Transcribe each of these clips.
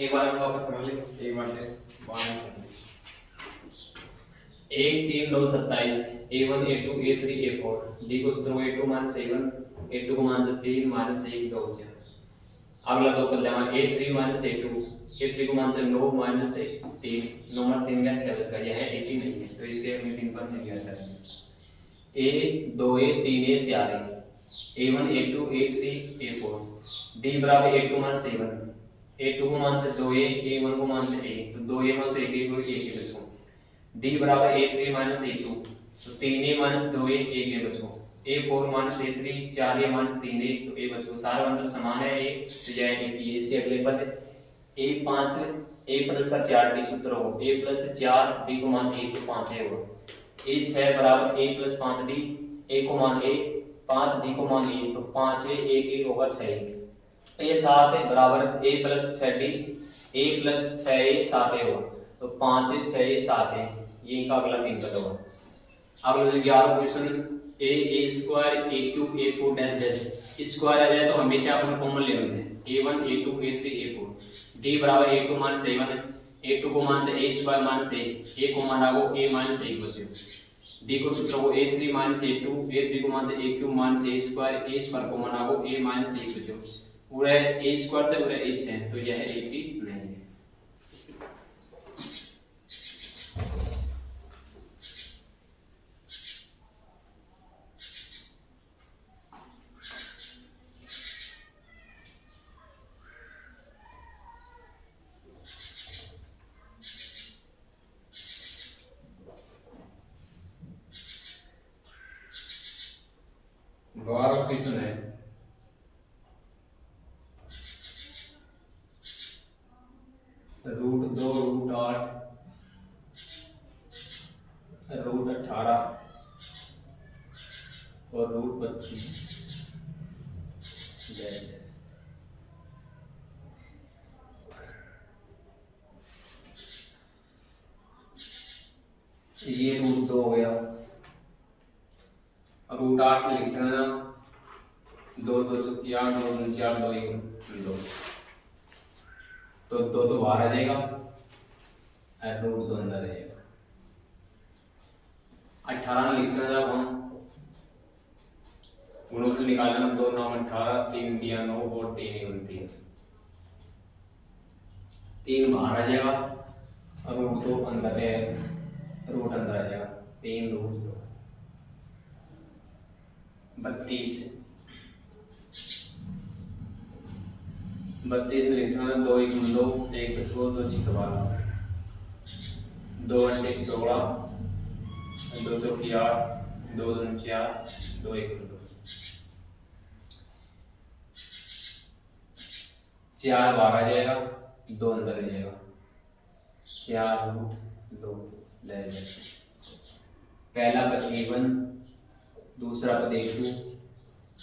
एक बार हम वापस समझ लें, एक बार से एक तीन दो 27, A1 A2 A3 A4 D को सूत्र A2 माइनस A1 A2 को मान से 3 माइनस 1 2 बचा। अगला दो पद हमारे A3 माइनस A2 A3 को मान से 9 माइनस 3 9 माइनस 3 का 6 बचेगा। यह 18 नहीं है तो इसके हमने 3 पर नहीं गया था। A 2A 3A 4A A1 A2 A3 A4 D बराबर A2 माइनस A1 A2 को मान से 2A A1 को मान से 1 तो 2A माइनस 1 को 1 बचो। D बराबर A3 माइनस A2 तो 3A माइनस 2A 1 बचो। A4 minus A3 4A minus 3A तो A बचो। सारे अंतर समान है A तो यह A P। इससे अगले पद A5 A प्लस का 4D सूत्र हो A प्लस 4 D को मान 1 तो 5 है वो A6 बराबर A प्लस 5D A को मान A 5D को मान 1 तो 5A 1 होगा 6 A7 बराबर A plus 6D A plus 6A 7A होगा तो 5A 6A 7A ये इनका अगला 3 पद होगा। अगला जो 11 question A square A3 A4 dash dash square आ जाए तो हमेशा अपन कॉमन ले लो A1 A2 A3 A4 D बराबर A2 माइनस A1 A2 को मान से A स्क्वायर माइनस A को माना को A माइनस 1 बचे। D को सूत्र को A3 माइनस A2 A3 को मान से A cube minus A square को माना को A माइनस 1 बचे। पूरा A स्क्वायर से पूरा H है तो यह एक भी नहीं है। बारह क्वेश्चन है रूट 2 रूट 8 रूट 18 और रूट 32 ये रूट 2 हो गया। रूट 8 लिख सकना 2 2 चौकी 8 2 2 4 2 1 2 तो 2 तो बाहर आ जाएगा और रूट 2 अंदर आ जाएगा। 18 लिख सकना हम गुणोत्तर निकालना 2 9 18 3 दिया 9 और 3 3 3 बाहर आ जाएगा और रूट 2 अंदर है रूट अंदर आ जाएगा 3 रूट 2 32 32 लिख सकना 2 1 2 1 बचो 2 6 12 2 8 16 2 चौकी 8 2 2 4 2 1 2 4 बाहर आ जाएगा 2 अंदर आ जाएगा 4 रूट 2 ले पहला पद A1 दूसरा पद A2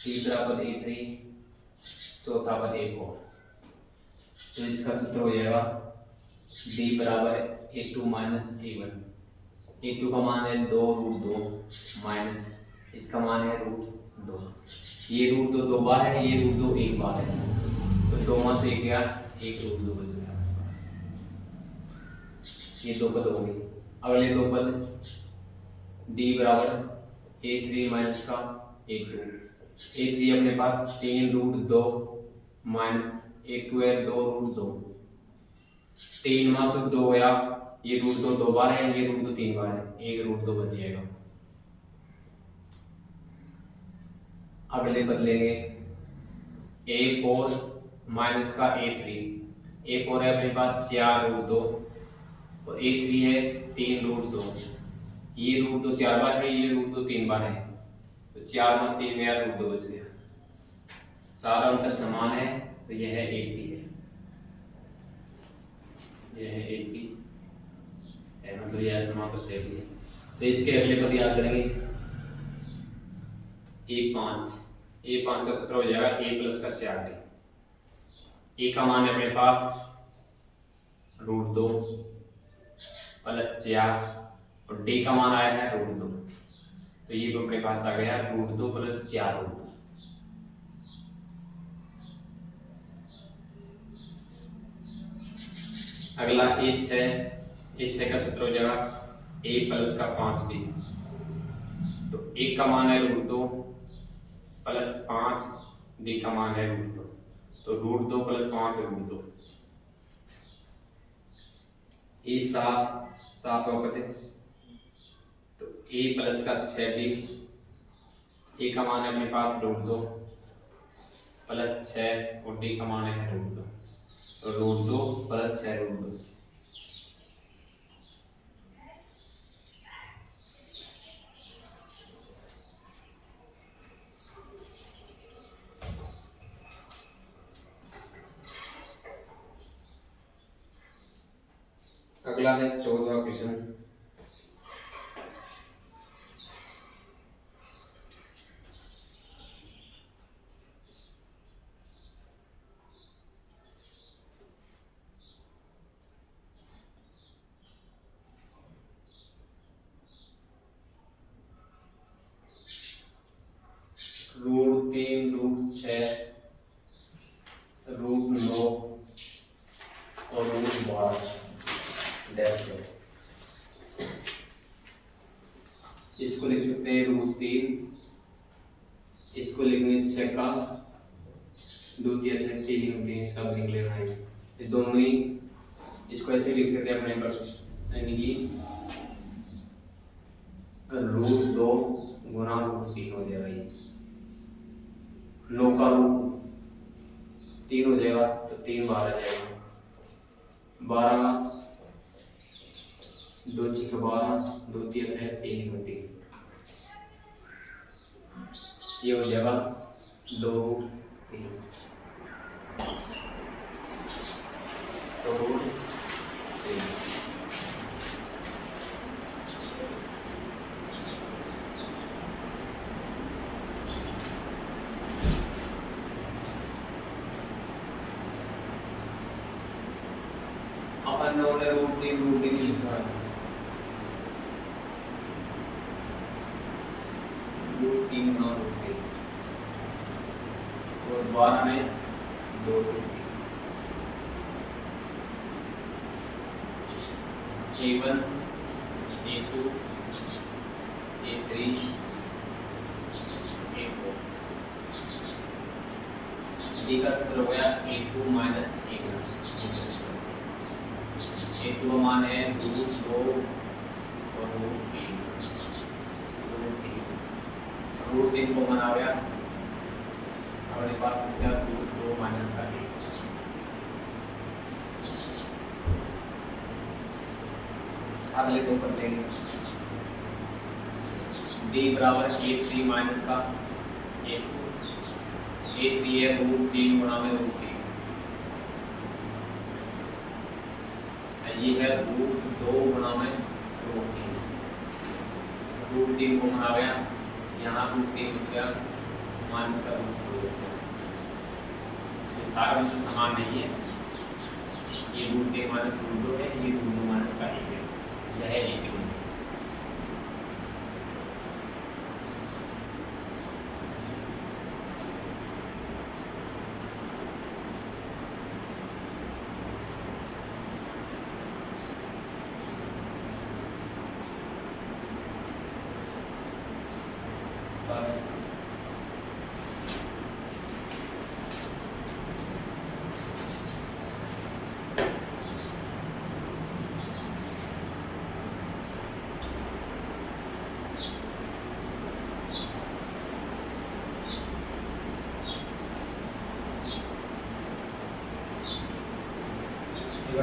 तीसरा पद A3 चौथा पद A4 तो इसका सूत्र हो जाएगा D बराबर A2 माइनस A1 A2 का मान है 2 रूट 2 माइनस इसका मान है रूट 2 ये रूट 2 दो बार है ये रूट 2 एक बार है तो 2 में से 1 गया 1 रूट 2 बच गया। ये दो पद हो गए। अगले दो पद D बराबर A3 माइनस का A2 A3 अपने पास 3 रूट 2 माइनस A2 है 2 रूट 2 3 में से 2 गया ये रूट 2 दो बार है ये रूट 2 3 बार है 1 रूट 2 बच जाएगा। अगले पद लेंगे A4 माइनस का A4 है अपने पास 4 रूट 2 और A3 है 3 रूट 2 ये रूट 2 4 बार है ये रूट 2 3 बार है तो 4 में 3 गया रूट 2 बच गया। सारा अंतर समान है तो यह है AP है यह है AP है मतलब यह समान तो सेम है। तो इसके अगले पद याद करेंगे A5 का सूत्र हो जाएगा A प्लस का 4D A का मान है अपने पास रूट 2 प्लस 4 और D का मान आया है रूट 2 तो ये अपने पास आ गया रूट 2 प्लस 4 रूट 2। अगला ए छः का सूत्र हो जाएगा ए प्लस का 5b। तो ए का मान है √2 प्लस 5, बी का मान है √2, तो √2 प्लस 5 √2। ए 7 वापस है, तो ए प्लस का 6b। ए का मान है अपने पास √2 प्लस 6 और डी का मान है √2, तो √2 प्लस 6 √2। अगला है 14वां क्वेश्चन। √3 √6 √9 और √12 प्लस। इसको लिख सकते हैं √3, इसको लिखेंगे 6 का द्वितीय छेद 3 इसका लिख लेना है। ये दोनों ही इसको ऐसे लिख सकते हैं अपने पर, यानी कि √2 गुना √3 हो जाएगा। ये 9 का √3 हो जाएगा, तो 3 बार आ जाएगा। 12 2 6 12 द्वितीय छेद 3 ये हो जाएगा 2 3 2 3। अपन लोगों ने √3 लिख सकते हैं, √3 गुना √3 और 12 में 2 A1 A2 A3 A4। D का सूत्र हो गया A2 माइनस A1। A2 का मान है √2 और √3 को मान आ गया हमारे पास बचा √2 माइनस का 1। अगले दो कर लेंगे। D बराबर A3 माइनस का A2। A3 है √3 गुणा में √3, ये है √2 गुणा में √3। √3 को मान आ गया, यहाँ √3 बच गया माइनस का √2 बच गया। ये सारा मतलब समान नहीं है, ये √3 माइनस √2 है, ये √2 माइनस का 1 है, यह है 1।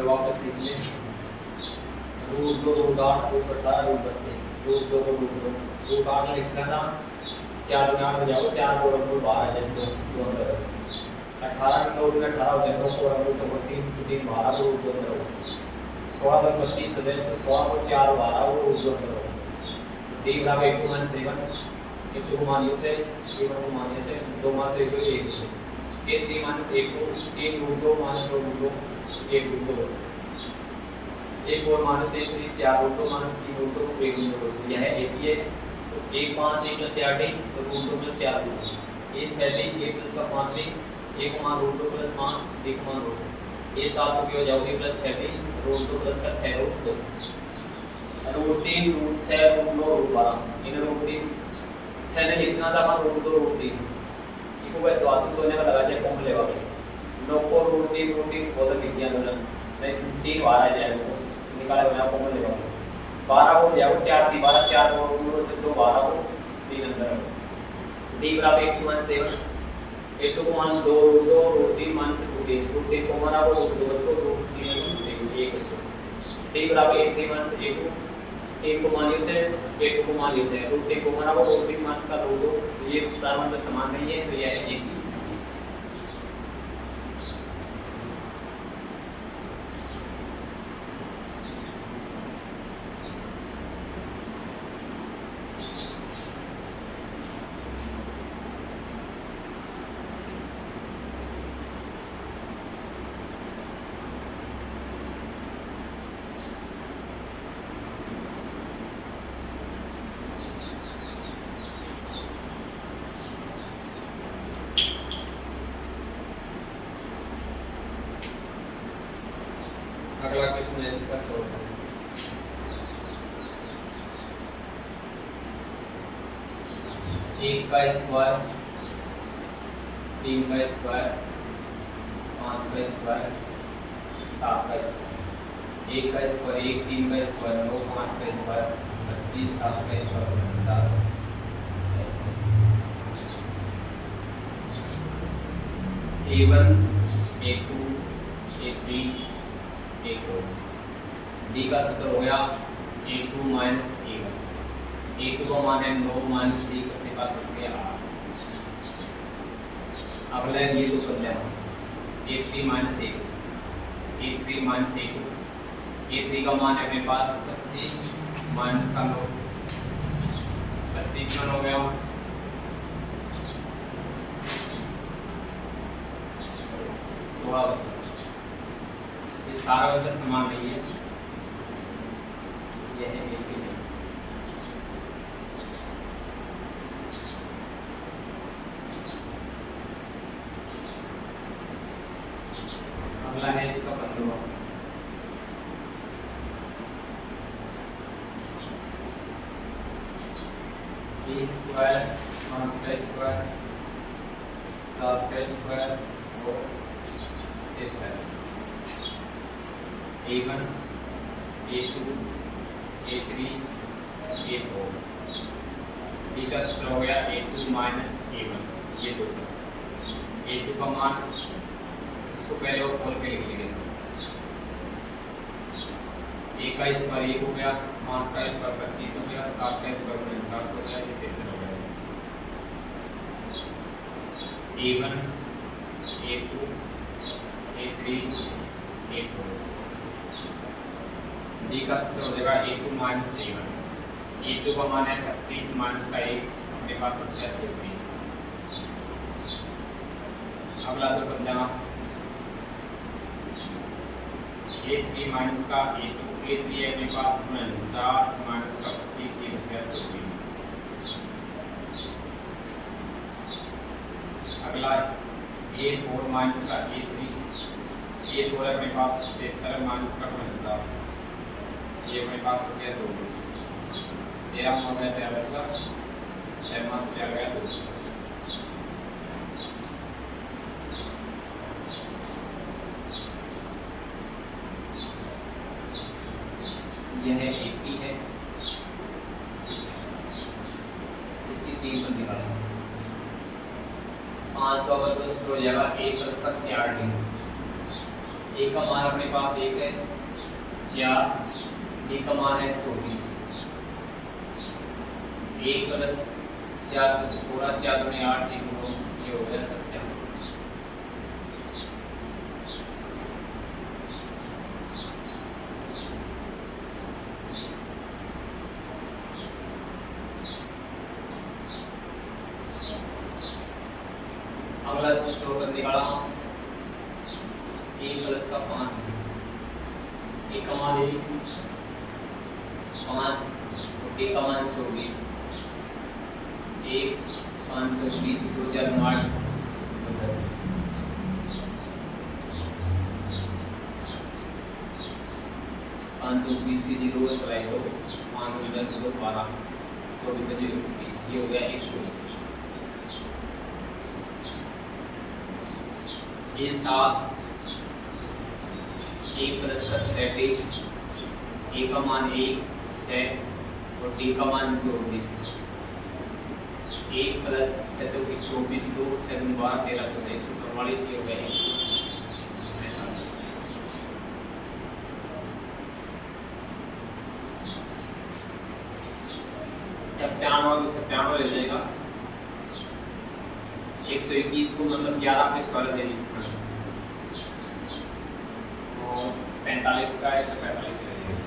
वापस लिख लें √2 √8 √18 √32 √2 को √8 लिख लेना, 4 में 8 हो जाओ, 4 को √12 आ जाए, 2 अंदर 18 में 2 में 18 हो जाए, 2 को √2 3 3 12 को √2 अंदर हो, 16 में 32 हो जाए, तो 16 को 4 12 को √2 अंदर हो। D बराबर A2 - A1, A2 को मान लीजिए, A1 को मान लीजिए, 2 में से 1 A3 - A2 3 √2 - 2 √2 1 √2 1 और माइनस 1 3 4 √2 माइनस 3 √2 को 1 √2 यह है AP है, तो 1 5 1 + 8 तो √2 + 4 √2 ये 6 1 + का 5 1 1 मान √2 + 5 1 मान √2 ये 7 को हो जाओगे प्लस 6 रूट 2 प्लस का 6 root 2 root 3 root 6 root 9 root 12 इन रूट 3 6 ने लिखना था अपन रूट 2 रूट 3 इको भाई तो आतु दोने का लगा दिया कॉमन लेवा भाई 9 को रूट 3 बोल लिख दिया दोनों नहीं 3 बार आ जाएगा वो निकाले बना कॉमन लेवा 12 को जाओ 4 3 12 4 को रूट से 2 12 को 3 अंदर d बराबर 8 मान 7 8 को मान 2 रूट 3 मान से रूट 3 को मान आपको रूट 2 बचो रूट 3 1 बचो d बराबर 8 3 मान से 8 1 को मान लियो चाहे 8 को मान लियो चाहे रूट 3 को मान आपको रूट 3 मान का रूट 2 ये सारा मतलब समान नहीं है तो यह है 1 अगला क्वेश्चन है इसका 14 1 का स्क्वायर 3 का स्क्वायर 5 का स्क्वायर 7 का स्क्वायर 1 का स्क्वायर 1 3 का स्क्वायर 9 5 का स्क्वायर 25 7 का square 50 A1 A2 A3 A4 D का सूत्र हो गया A2 माइनस A1 A2 का मान है 9 माइनस 3 अपने पास बच गया 8 अब ले ये तो कर लिया A3 minus A2 A3 minus A2 A3 का मान है अपने पास 25 माइनस का 9 25 मान हो गया 16 बचा ये सारा वजह समान नहीं है यह है एक ही नहीं अगला है इसका 15 a स्क्वायर 5 का स्क्वायर 7 का स्क्वायर और A1 A2 A3 A4 D का सूत्र हो गया A2 माइनस A1 ये दो A2 का मान इसको पहले और खोल के लिख लेंगे A का स्क्वायर 1 हो गया 5 का स्क्वायर 25 हो गया 7 का स्क्वायर 49 हो गया ये 73 हो गया A1 A2 A3 A4 D का सूत्र हो जाएगा A2 माइनस A1 A2 का मान है 25 माइनस का 1 अपने पास बच गया 24 अगला तो बन जाएगा A3 माइनस का A2 A3 है अपने पास 49 माइनस का 25 ये बच गया 24 अगला A4 माइनस का A3 A4 है अपने पास 73 माइनस का 49 ये अपने पास बच गया 24 13 हो गया 4 बच गया 6 मास 4 गया 2 यह एक ही है इसकी 3 पर निकालेंगे 500 पर तो सूत्र हो जाएगा 1 प्लस का 4D A का मान अपने पास 1 है 4 D का मान है 24 1 प्लस 4 16 4 में 8 3 ये हो गया 57 अगला चित्र पर निकाला 1 प्लस का 5 1 का मान 5 D का मान 24 1 5 24 2 4 9 10 520 की 0 सलाई तो 5 10 2 12 24 का 0 20 ये हो गया 121। ये 7 1 प्लस 6 टी ए का मान 1 6 और टी का मान 24 1 प्लस 6 24 24 2 6 2 12 13 14 144 ये हो गया 97 ले जाएगा 121 को मतलब 11 पे स्क्वायर दे दीजिए इसमें और 45 का 145 ले जाएगा।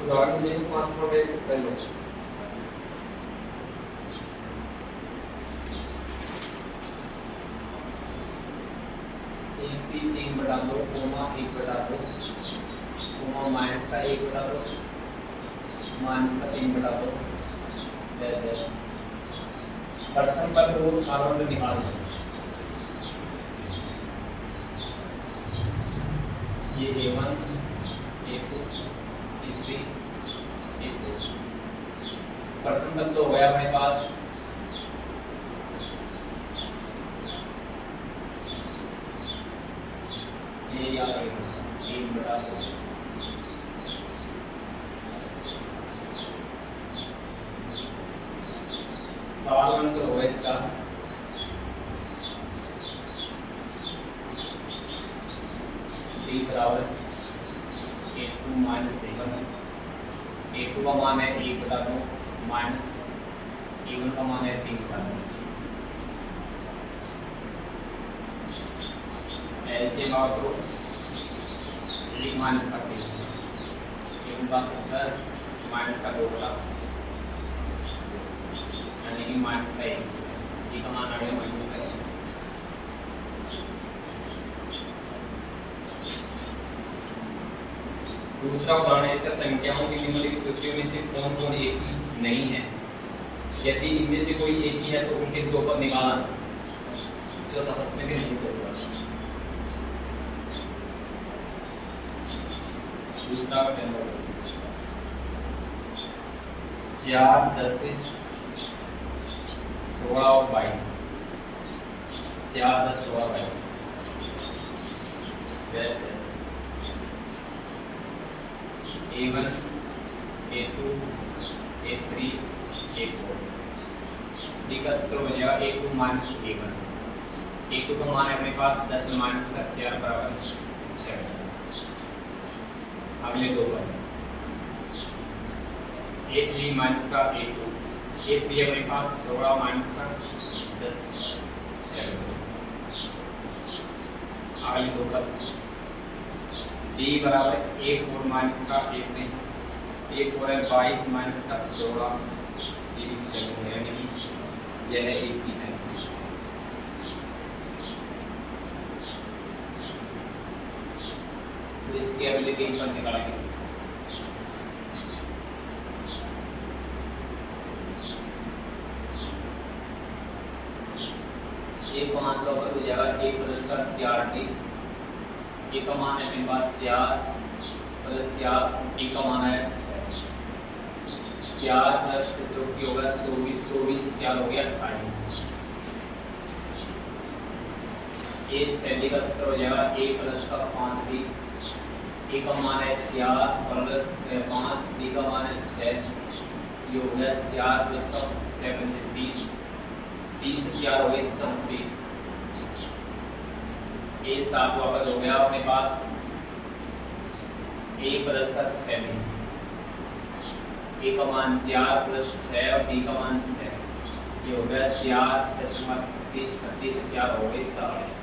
उदाहरण से 500 में कर लो। एक 3 बटा 2 कोमा 1 बटा 2 कोमा माइनस का 1 बटा 2 माइनस का 3 बटा 2 10 प्रथम पर दो सारों में निकाल दो। ये A1 A2 A3 A4 प्रथम पद तो हो गया अपने पास ये याद रखिएगा 1 बटा 2 सवाल नंबर होगा इसका d बराबर A2 माइनस A1 A2 का मान है 1 बटा 2 माइनस A1 का मान है 3 बटा 2 ऐसे बात करो 1 माइनस का 3 A1 का उत्तर माइनस का 2 बटा यानी कि माइनस का 1 ये का मान आ गया माइनस का 1। दूसरा उदाहरण है इसका संख्याओं की निम्नलिखित सूचियों में से कौन कौन एक ही नहीं है। यदि इनमें से कोई एक ही है तो उनके दो पद निकालना। चौथा प्रश्न भी नहीं होगा। दूसरा का पहला 4 10 16 और 22 4 10 16 22 10 A1 A2 A3 A4 D का सूत्र हो जाएगा A2 माइनस A1 A2 का मान है अपने पास 10 माइनस का 4 बराबर 6। अगले दो पद A3 माइनस का A2 A3 अपने पास 16 माइनस का 10 अगले दो पद D बराबर A4 माइनस का A3 A4 है 22 माइनस का 16 ये भी 7 है यानी कि यह एक ही है। तो इसकी एबिलिटी पर निकालेंगे। ये 5 पर हो जाएगा ए प्लस का 4d। ए का मान है मेरे पास 4 प्लस 4, ए का मान है 6। 4 प्लस 6 जो कि होगा 24, 24 4 हो गया 28। ये 6d का सूत्र हो जाएगा ए प्लस का 5d। ए का मान है 4 प्लस 5, डी का मान है 6। ये हो गया 4 प्लस का 6 बन 30। 30 से 4 हो गए 34। ए 7 वापस हो गया अपने पास ए प्लस का 6d। ए का मान 4 प्लस 6 और डी का मान 6। ये हो गया 4 6 36, 36 से 4 हो गए 40।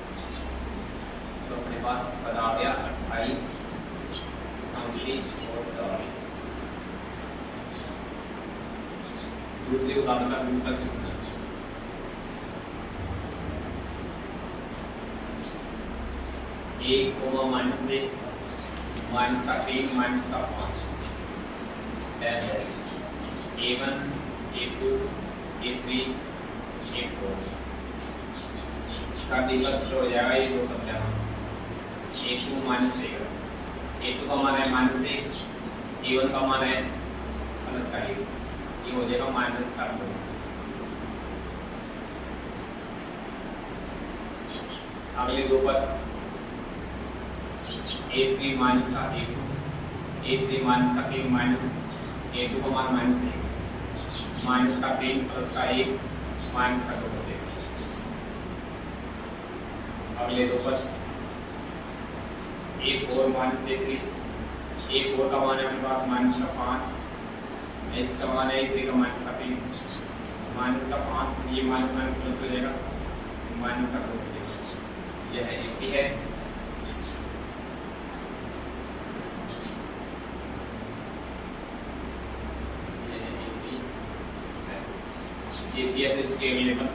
तो अपने पास उत्तर आ गया 28, 34 और 40। दूसरे उदाहरण का दूसरा क्वेश्चन, एक कोमा माइनस 1 माइनस का 3 माइनस का 5 A1 A2 A3 A4। इसका डी का सूत्र हो जाएगा ये दो तब जाना A2 माइनस A1। A2 का मान है -1, A1 का मान है प्लस का 1। ये हो जाएगा माइनस का 2। अगले दो पर A3 माइनस का A2, A3 माइनस का 3 माइनस A2 का मान -1, माइनस का 3 प्लस का 1 माइनस का 2 हो जाएगा। अगले दो पर A4 माइनस A3, A4 का मान है अपने पास माइनस का 5, इसका मान है A3 का माइनस का 3, माइनस का 5, ये माइनस माइनस प्लस हो जाएगा, माइनस का 2 हो जाएगा। यह है A3 है। ये है इसके अवेलेबल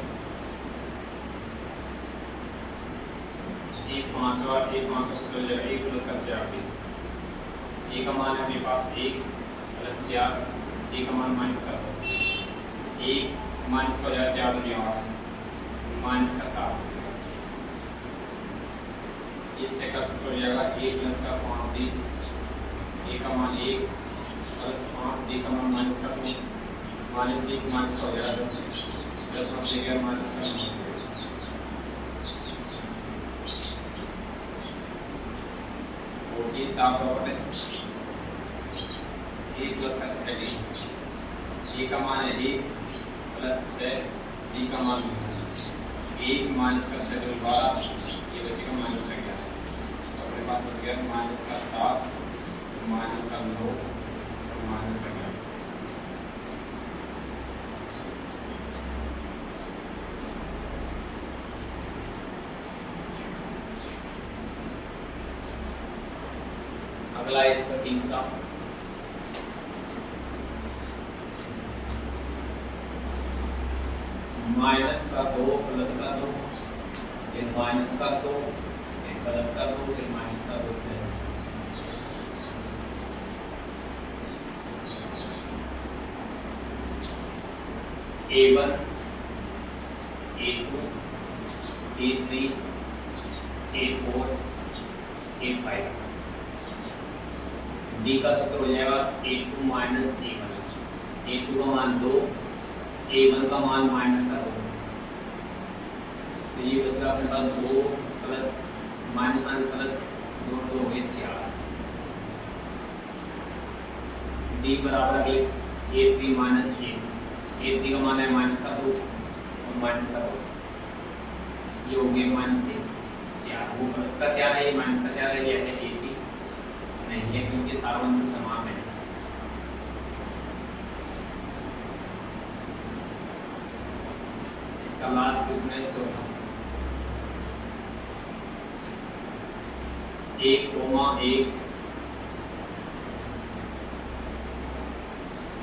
A5 और A5 का सूत्र हो जाएगा A प्लस का 4d। A का मान है अपने पास 1 प्लस 4, A का मान माइनस का 2, 1 माइनस का हो जाएगा 4 दिया और माइनस का 7 हो जाएगा। ये 6 का सूत्र हो जाएगा A प्लस का 5d। A का मान 1 प्लस 5, D का मान माइनस का 2, माइनस 1 माइनस का हो जाएगा 10, 10 में से गया माइनस का 9 हो जाएगा। ये 7 प्रॉपर्ट है A प्लस का 6d। A का मान है 1 प्लस 6, D का मान 1 माइनस का 6 12, ये बचेगा माइनस का 11। तो अपने पास बच गया माइनस का 7, माइनस का 9 और माइनस का 11। अगला है इसका तीसरा, माइनस का 2 प्लस का 2, फिर माइनस का 2, फिर प्लस का 2, फिर माइनस का 2 है। A1 A2 A3 A4 A5। D का सूत्र हो जाएगा A2 माइनस A1। A2 का मान 2, A1 का मान माइनस का 2। तो ये बचेगा अपने पास 2 प्लस माइनस प्लस 2 हो गए 4। D बराबर अगले A3 माइनस A3 का मान है माइनस का 2 और माइनस का 2। ये हो गए माइनस 4। वो प्लस का 4 है, ये माइनस का 4 है, ये है A3 नहीं है क्योंकि सार्वधातुक समान है। इसका लास्ट क्वेश्चन है चौथा, 1 comma 1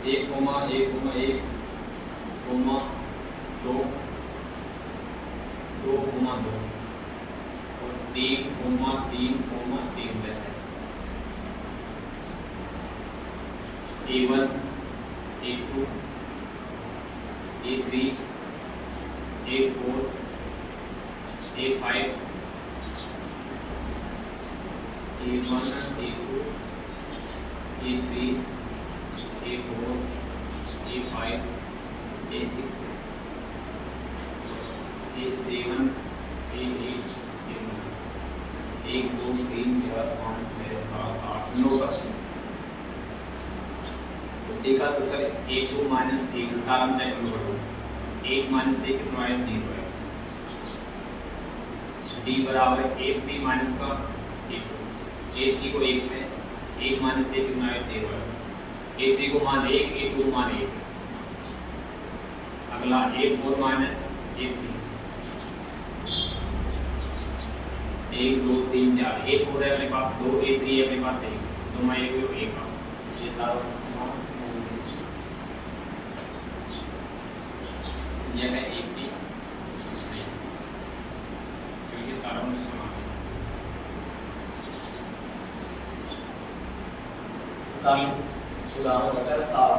1 comma 1 comma 1 comma 2 2 comma 2 और 3 कोमा 3 कोमा 3 है। A1 A2 A3 A4 A5 A1 A2 A3 A4 A5 A6 A7 A8 A9 1 2 3 4 5 6 7 8 9 बचे। तो डी का सूत्र A2 माइनस A1 सारा में चेक करो 1 माइनस 1 कितना है 0 है। डी बराबर है A3 माइनस का A2 A3 को 1 है 1 माइनस 1 कितना है 0 है। A3 को मान 1 A2 को मान 1। अगला A4 माइनस A3 1 2 3 4 A4 है अपने पास 2 A3 है अपने पास 1 2 में 1 और 1 का ये सारा समान यह है A3 क्योंकि सारा में समान है। उदाहरण बताया सारा